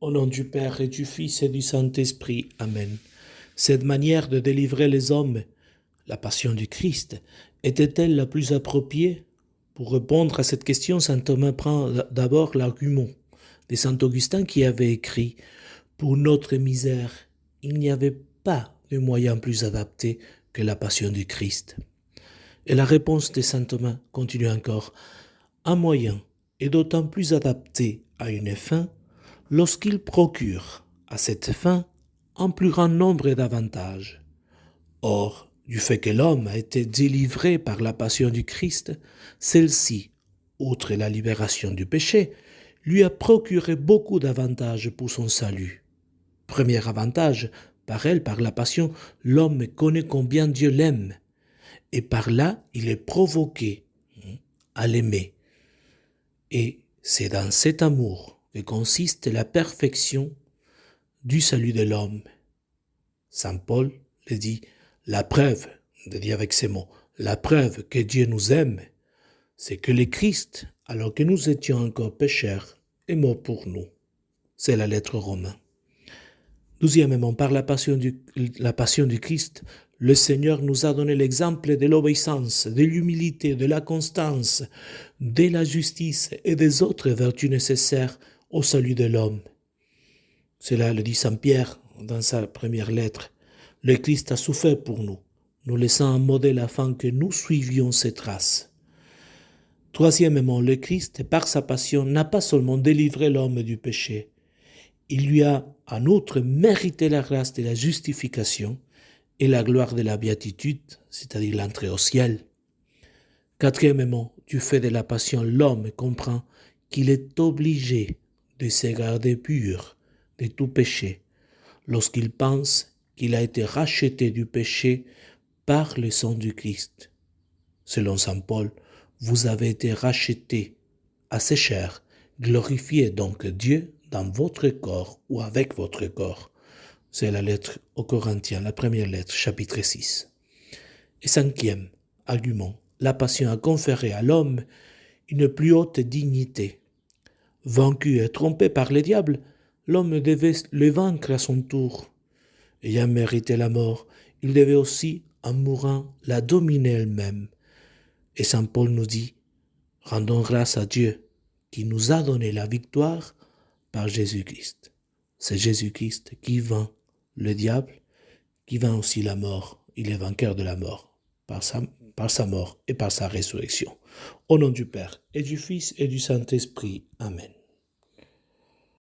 Au nom du Père et du Fils et du Saint-Esprit. Amen. Cette manière de délivrer les hommes, la passion du Christ, était-elle la plus appropriée? Pour répondre à cette question, saint Thomas prend d'abord l'argument de saint Augustin qui avait écrit « Pour notre misère, il n'y avait pas de moyen plus adapté que la passion du Christ. » Et la réponse de saint Thomas continue encore « Un moyen est d'autant plus adapté à une fin lorsqu'il procure à cette fin un plus grand nombre d'avantages. Or, du fait que l'homme a été délivré par la passion du Christ, celle-ci, outre la libération du péché, lui a procuré beaucoup d'avantages pour son salut. Premier avantage, par la passion, l'homme connaît combien Dieu l'aime, et par là, il est provoqué à l'aimer. Et c'est dans cet amour que consiste la perfection du salut de l'homme. Saint Paul le dit, la preuve, dit avec ces mots, la preuve que Dieu nous aime, c'est que le Christ, alors que nous étions encore pécheurs, est mort pour nous. C'est la lettre aux Romains. Deuxièmement, par la passion du Christ, le Seigneur nous a donné l'exemple de l'obéissance, de l'humilité, de la constance, de la justice et des autres vertus nécessaires au salut de l'homme. Cela le dit saint Pierre dans sa première lettre. Le Christ a souffert pour nous, nous laissant un modèle afin que nous suivions ses traces. Troisièmement, le Christ, par sa passion, n'a pas seulement délivré l'homme du péché, il lui a en outre mérité la grâce de la justification et la gloire de la béatitude, c'est-à-dire l'entrée au ciel. Quatrièmement, du fait de la passion, l'homme comprend qu'il est obligé de se garder pur de tout péché lorsqu'il pense qu'il a été racheté du péché par le sang du Christ. Selon saint Paul, vous avez été rachetés à ses chairs, glorifiez donc Dieu dans votre corps ou avec votre corps. C'est la lettre aux Corinthiens, la première lettre, chapitre 6. Et cinquième argument, la passion a conféré à l'homme une plus haute dignité. Vaincu et trompé par le diable, l'homme devait le vaincre à son tour. Ayant mérité la mort, il devait aussi, en mourant, la dominer elle-même. Et saint Paul nous dit, rendons grâce à Dieu qui nous a donné la victoire par Jésus-Christ. C'est Jésus-Christ qui vainc le diable, qui vainc aussi la mort. Il est vainqueur de la mort par sa mort et par sa résurrection. Au nom du Père et du Fils et du Saint-Esprit. Amen.